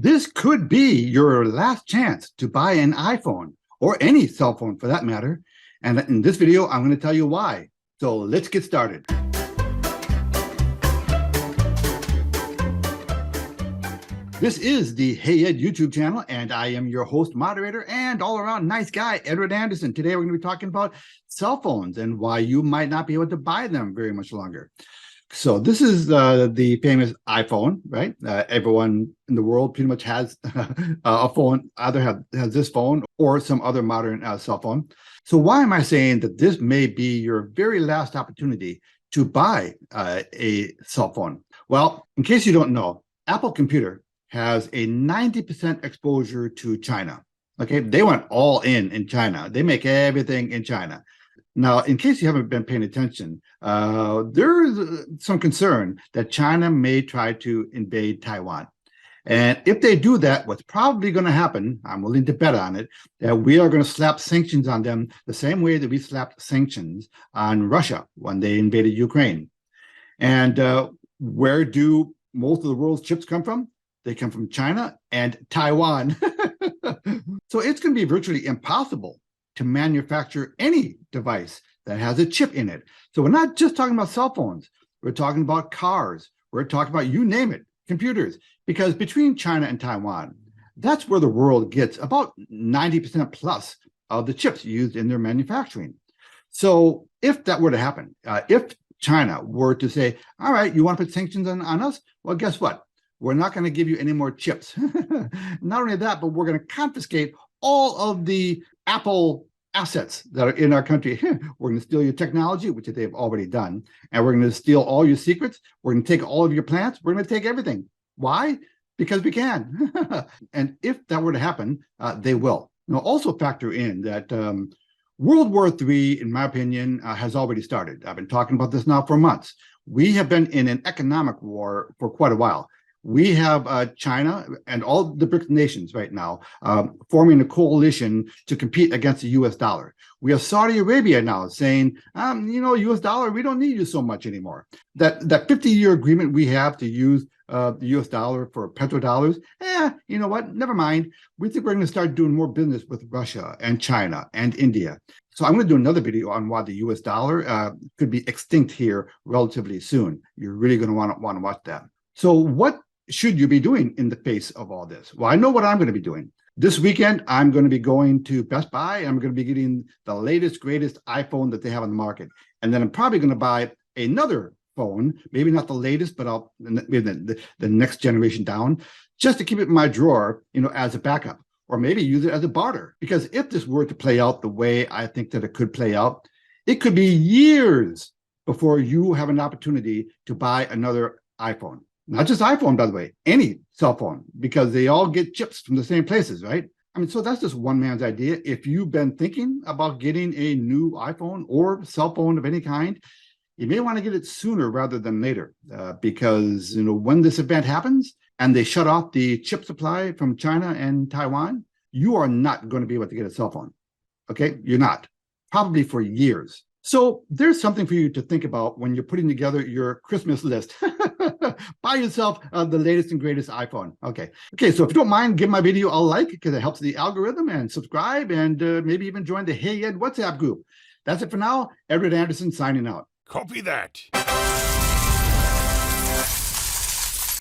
This could be your last chance to buy an iPhone or any cell phone for that matter. And in this video, I'm going to tell you why. So let's get started. This is the Hey Ed YouTube channel, and I am your host, moderator, and all-around nice guy, Edward Anderson. Today, we're going to be talking about cell phones and why you might not be able to buy them very much longer. So this is the famous iPhone, right? Everyone in the world pretty much has a phone, either has this phone or some other modern cell phone. So why am I saying that this may be your very last opportunity to buy a cell phone? Well, in case you don't know, Apple Computer has a 90% exposure to China. Okay, they went all in China. They make everything in China. Now, in case you haven't been paying attention, there is some concern that China may try to invade Taiwan. And if they do that, what's probably going to happen, I'm willing to bet on it, that we are going to slap sanctions on them the same way that we slapped sanctions on Russia when they invaded Ukraine. And where do most of the world's chips come from? They come from China and Taiwan. So it's going to be virtually impossible to manufacture any device that has a chip in it. So we're not just talking about cell phones. We're talking about cars. We're talking about, you name it, computers. Because between China and Taiwan, that's where the world gets about 90% plus of the chips used in their manufacturing. So if that were to happen, if China were to say, all right, you want to put sanctions on us? Well, guess what? We're not going to give you any more chips. Not only that, but we're going to confiscate all of the Apple assets that are in our country. We're going to steal your technology, which they've already done, and we're going to steal all your secrets. We're going to take all of your plants. We're going to take everything. Why? Because we can. And if that were to happen, they will. Now, also factor in that World War III, in my opinion, has already started. I've been talking about this now for months. We have been in an economic war for quite a while. We have China and all the BRICS nations right now forming a coalition to compete against the U.S. dollar. We have Saudi Arabia now saying, U.S. dollar, we don't need you so much anymore. That 50-year agreement we have to use the U.S. dollar for petrodollars, you know what? Never mind. We think we're going to start doing more business with Russia and China and India. So I'm going to do another video on why the U.S. dollar could be extinct here relatively soon. You're really going to want to watch that. So what should you be doing in the face of all this? Well, I know what I'm going to be doing. This weekend, I'm going to be going to Best Buy. I'm going to be getting the latest, greatest iPhone that they have on the market. And then I'm probably going to buy another phone, maybe not the latest, but maybe the next generation down, just to keep it in my drawer, as a backup, or maybe use it as a barter. Because if this were to play out the way I think that it could play out, it could be years before you have an opportunity to buy another iPhone. Not just iPhone, by the way, any cell phone, because they all get chips from the same places, right? So that's just one man's idea. If you've been thinking about getting a new iPhone or cell phone of any kind, you may want to get it sooner rather than later, because when this event happens and they shut off the chip supply from China and Taiwan, you are not going to be able to get a cell phone. Okay, you're not, probably for years. So there's something for you to think about when you're putting together your Christmas list. Buy yourself the latest and greatest iPhone. Okay, so if you don't mind, give my video a like because it helps the algorithm, and subscribe, and maybe even join the Hey Ed WhatsApp group. That's it for now. Edward Anderson signing out. Copy that.